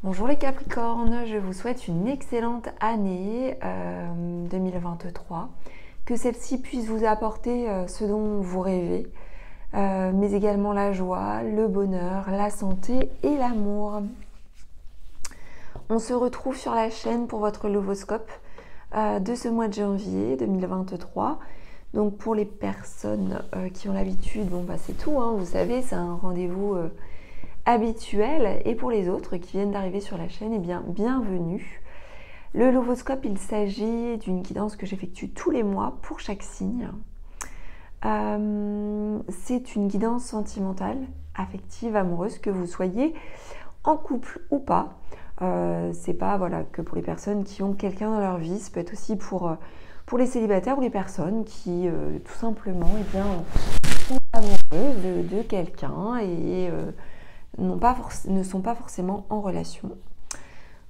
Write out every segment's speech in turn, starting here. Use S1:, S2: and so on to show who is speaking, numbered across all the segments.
S1: Bonjour les Capricornes, je vous souhaite une excellente année 2023, que celle-ci puisse vous apporter ce dont vous rêvez, mais également la joie, le bonheur, la santé et l'amour. On se retrouve sur la chaîne pour votre lovoscope de ce mois de janvier 2023. Donc pour les personnes qui ont l'habitude, c'est tout, hein, vous savez, c'est un rendez-vous habituel. Et pour les autres qui viennent d'arriver sur la chaîne, bienvenue. Le lovoscope, il s'agit d'une guidance que j'effectue tous les mois pour chaque signe. C'est une guidance sentimentale, affective, amoureuse, que vous soyez en couple ou pas. C'est pas que pour les personnes qui ont quelqu'un dans leur vie, ça peut être aussi pour les célibataires ou les personnes qui tout simplement sont amoureux de quelqu'un et ne sont pas forcément en relation.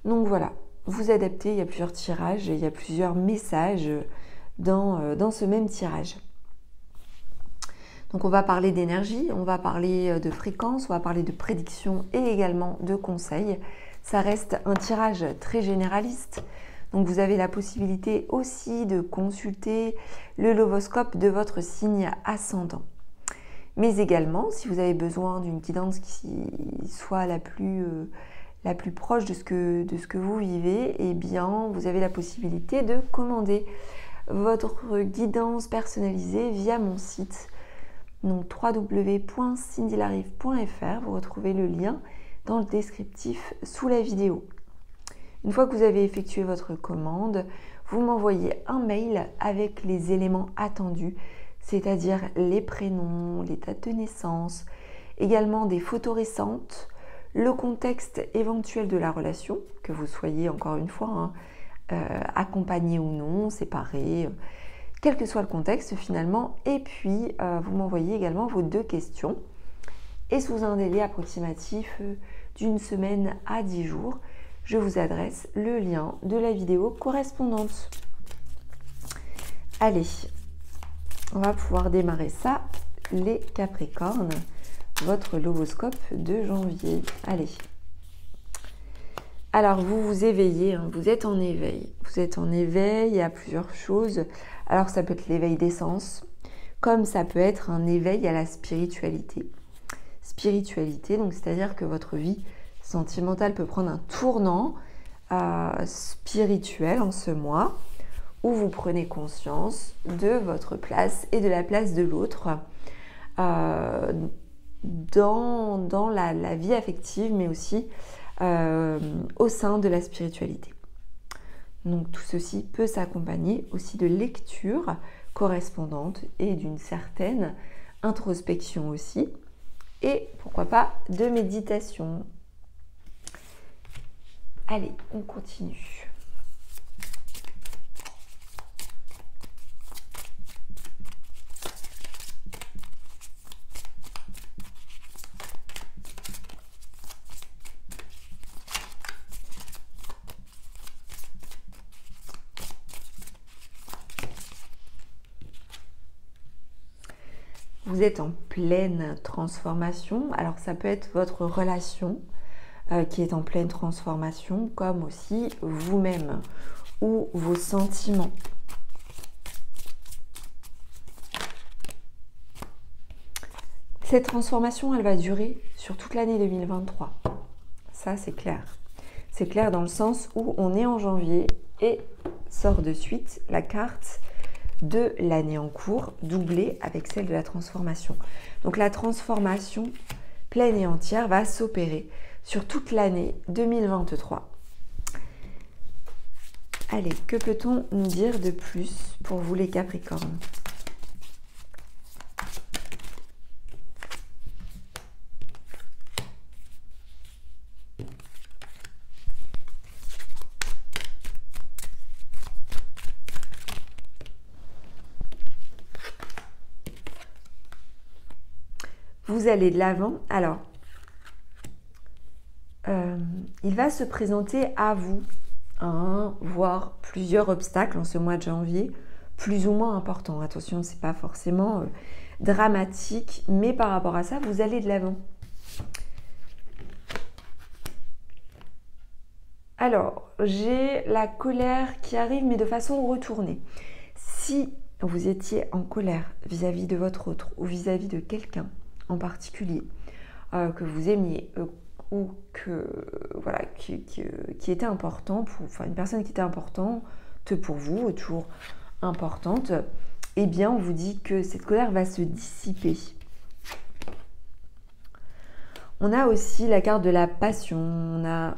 S1: Donc voilà, vous adaptez, il y a plusieurs tirages et il y a plusieurs messages dans ce même tirage. Donc on va parler d'énergie, on va parler de fréquence, on va parler de prédiction et également de conseils. Ça reste un tirage très généraliste. Donc vous avez la possibilité aussi de consulter le lovoscope de votre signe ascendant. Mais également, si vous avez besoin d'une guidance qui soit la plus proche de ce que vous vivez, eh bien, vous avez la possibilité de commander votre guidance personnalisée via mon site. Donc www.cindylarive.fr, vous retrouvez le lien dans le descriptif sous la vidéo. Une fois que vous avez effectué votre commande, vous m'envoyez un mail avec les éléments attendus, c'est-à-dire les prénoms, les dates de naissance, également des photos récentes, le contexte éventuel de la relation, que vous soyez encore une fois accompagné ou non, séparé, quel que soit le contexte finalement, et puis vous m'envoyez également vos 2 questions, et sous un délai approximatif d'une semaine à 10 jours, je vous adresse le lien de la vidéo correspondante. Allez, on va pouvoir démarrer ça, les Capricornes, votre lovoscope de janvier. Allez. Alors, vous vous éveillez, hein, vous êtes en éveil. Vous êtes en éveil, il y a plusieurs choses. Alors, ça peut être l'éveil des sens, comme ça peut être un éveil à la spiritualité. Spiritualité, donc c'est-à-dire que votre vie sentimentale peut prendre un tournant spirituel en ce mois, où vous prenez conscience de votre place et de la place de l'autre dans la vie affective, mais aussi au sein de la spiritualité. Donc tout ceci peut s'accompagner aussi de lectures correspondantes et d'une certaine introspection aussi, et pourquoi pas de méditation. Allez, on continue. Vous êtes en pleine transformation. Alors ça peut être votre relation qui est en pleine transformation, comme aussi vous-même ou vos sentiments. Cette transformation, elle va durer sur toute l'année 2023. Ça, c'est clair. C'est clair dans le sens où on est en janvier et sort de suite la carte de l'année en cours, doublée avec celle de la transformation. Donc la transformation pleine et entière va s'opérer sur toute l'année 2023. Allez, que peut-on nous dire de plus pour vous les Capricornes ? Vous allez de l'avant. Alors, il va se présenter à vous voire plusieurs obstacles en ce mois de janvier, plus ou moins importants. Attention, ce n'est pas forcément dramatique, mais par rapport à ça, vous allez de l'avant. Alors, j'ai la colère qui arrive, mais de façon retournée. Si vous étiez en colère vis-à-vis de votre autre ou vis-à-vis de quelqu'un en particulier que vous aimiez ou que, voilà, qui était important, enfin une personne qui était importante pour vous, toujours importante, eh bien on vous dit que cette colère va se dissiper. On a aussi la carte de la passion, on a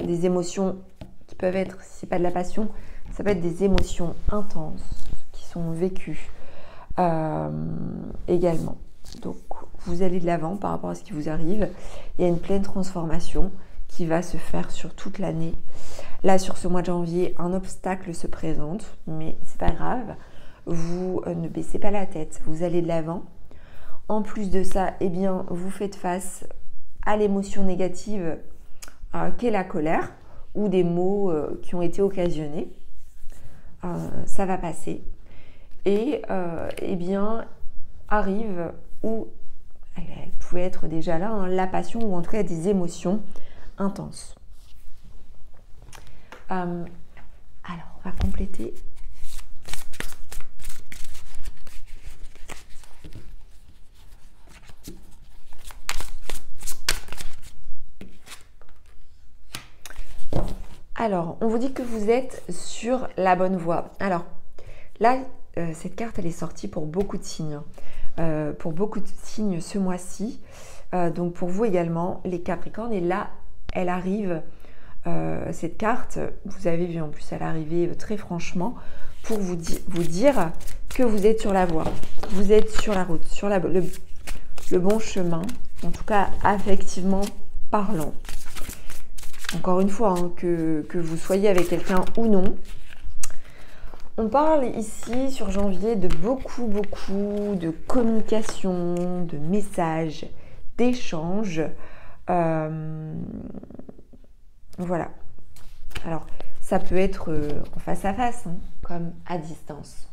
S1: des émotions qui peuvent être, si ce n'est pas de la passion, ça peut être des émotions intenses qui sont vécues également. Donc vous allez de l'avant par rapport à ce qui vous arrive. Il y a une pleine transformation qui va se faire sur toute l'année. Là, sur ce mois de janvier, un obstacle se présente, mais c'est pas grave. Vous ne baissez pas la tête, vous allez de l'avant. En plus de ça, eh bien, vous faites face à l'émotion négative qu'est la colère ou des mots qui ont été occasionnés. Ça va passer. Et eh bien, arrive où elle pouvait être déjà là, hein, la passion ou en tout cas des émotions intenses. Alors, on va compléter. Alors, on vous dit que vous êtes sur la bonne voie. Alors, là, cette carte, elle est sortie pour beaucoup de signes. Pour beaucoup de signes ce mois-ci. Donc, pour vous également, les Capricornes. Et là, elle arrive, cette carte, vous avez vu en plus, elle arrivait très franchement, pour vous dire que vous êtes sur la voie. Vous êtes sur la route, sur le bon chemin. En tout cas, affectivement parlant. Encore une fois, hein, que vous soyez avec quelqu'un ou non. On parle ici sur janvier de beaucoup de communication, de messages, d'échanges. Voilà. Alors, ça peut être en face à face, hein, comme à distance.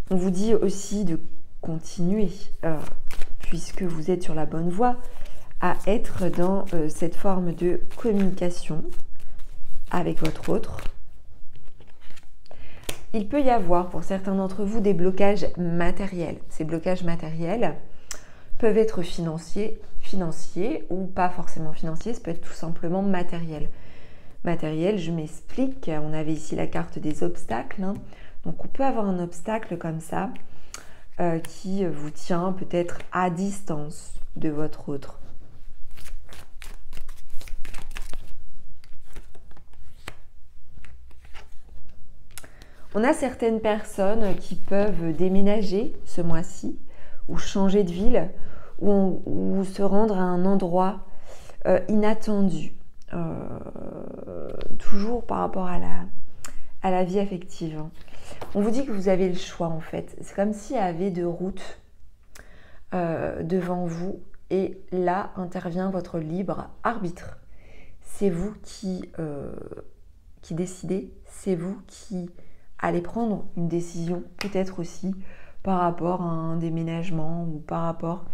S1: On vous dit aussi de continuer, puisque vous êtes sur la bonne voie, à être dans cette forme de communication avec votre autre. Il peut y avoir pour certains d'entre vous des blocages matériels. Ces blocages matériels peuvent être financiers ou pas forcément financiers, ça peut être tout simplement matériel. Matériel, je m'explique, on avait ici la carte des obstacles, hein. Donc on peut avoir un obstacle comme ça qui vous tient peut-être à distance de votre autre. On a certaines personnes qui peuvent déménager ce mois-ci ou changer de ville ou se rendre à un endroit inattendu. Toujours par rapport à la vie affective. On vous dit que vous avez le choix en fait. C'est comme s'il y avait deux routes devant vous et là intervient votre libre arbitre. C'est vous qui décidez, c'est vous qui allez prendre une décision, peut-être aussi par rapport à un déménagement ou par rapport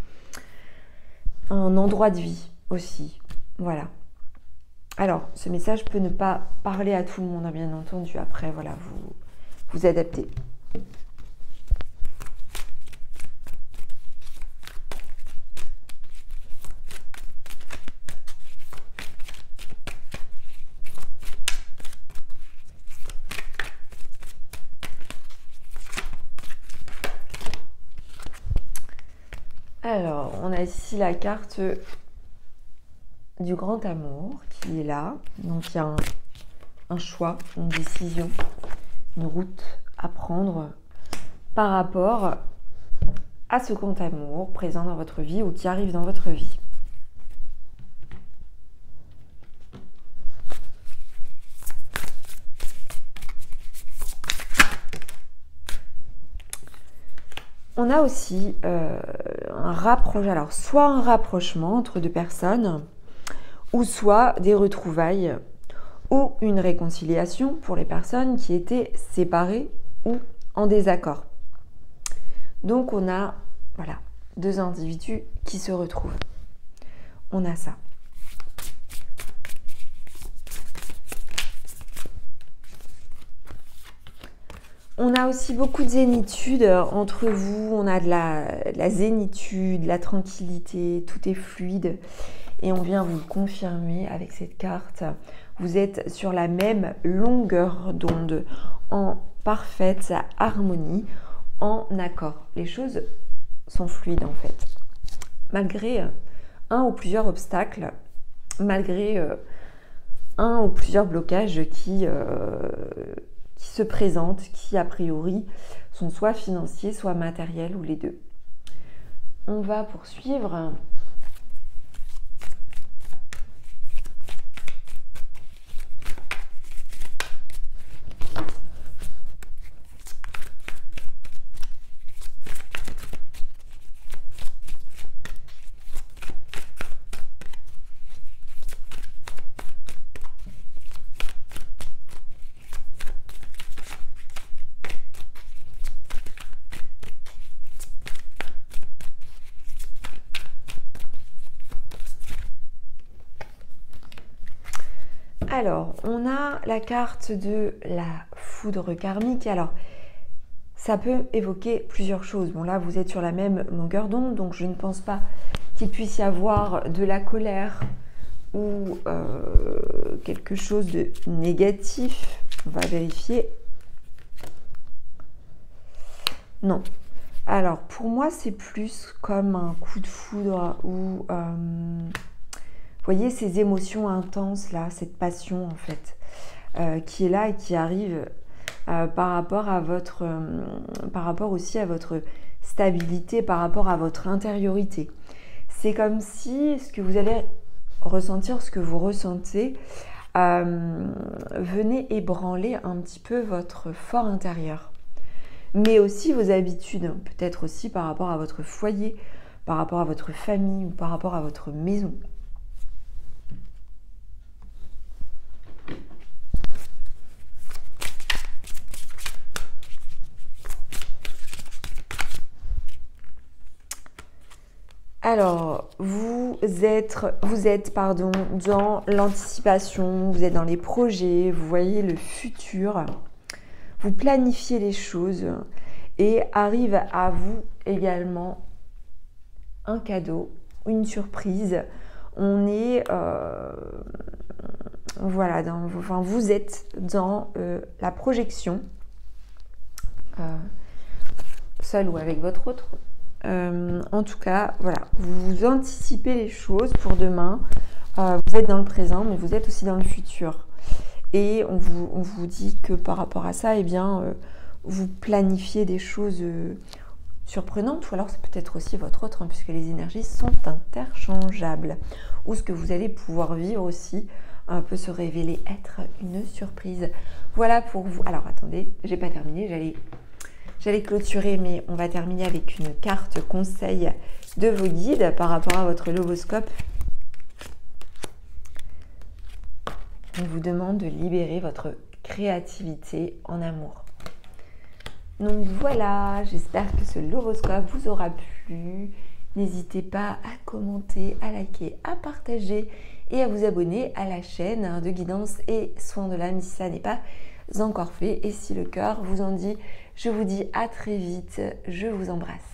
S1: à un endroit de vie aussi. Voilà. Alors, ce message peut ne pas parler à tout le monde, bien entendu. Après, voilà, vous adaptez. Alors, on a ici la carte du grand amour qui est là. Donc, il y a un choix, une décision, une route à prendre par rapport à ce grand amour présent dans votre vie ou qui arrive dans votre vie. On a aussi un rapprochement, alors soit un rapprochement entre deux personnes, ou soit des retrouvailles, ou une réconciliation pour les personnes qui étaient séparées ou en désaccord. Donc on a voilà, deux individus qui se retrouvent. On a ça. On a aussi beaucoup de zénitude entre vous, on a de la zénitude, de la tranquillité, tout est fluide. Et on vient vous le confirmer avec cette carte. Vous êtes sur la même longueur d'onde, en parfaite harmonie, en accord. Les choses sont fluides en fait. Malgré un ou plusieurs obstacles, malgré un ou plusieurs blocages qui se présentent, qui a priori sont soit financiers, soit matériels ou les deux. On va poursuivre. Alors, on a la carte de la foudre karmique. Alors, ça peut évoquer plusieurs choses. Bon, là, vous êtes sur la même longueur d'onde, donc je ne pense pas qu'il puisse y avoir de la colère ou quelque chose de négatif. On va vérifier. Non. Alors, pour moi, c'est plus comme un coup de foudre ou... vous voyez ces émotions intenses là, cette passion en fait, qui est là et qui arrive par rapport aussi à votre stabilité, par rapport à votre intériorité. C'est comme si ce que vous allez ressentir, ce que vous ressentez, venait ébranler un petit peu votre fort intérieur. Mais aussi vos habitudes, peut-être aussi par rapport à votre foyer, par rapport à votre famille ou par rapport à votre maison. Alors, vous êtes dans l'anticipation, vous êtes dans les projets, vous voyez le futur, vous planifiez les choses et arrive à vous également un cadeau, une surprise. On est, voilà, vous êtes dans la projection, seul ou avec votre autre. En tout cas, voilà, vous anticipez les choses pour demain. Vous êtes dans le présent, mais vous êtes aussi dans le futur. Et on vous dit que par rapport à ça, eh bien, vous planifiez des choses surprenantes, ou alors c'est peut-être aussi votre autre, hein, puisque les énergies sont interchangeables. Ou ce que vous allez pouvoir vivre aussi peut se révéler être une surprise. Voilà pour vous. Alors attendez, j'ai pas terminé, J'allais clôturer, mais on va terminer avec une carte conseil de vos guides par rapport à votre loboscope. On vous demande de libérer votre créativité en amour. Donc voilà, j'espère que ce loboscope vous aura plu. N'hésitez pas à commenter, à liker, à partager et à vous abonner à la chaîne de guidance et soins de l'âme si ça n'est pas encore fait. Et si le cœur vous en dit, je vous dis à très vite, je vous embrasse.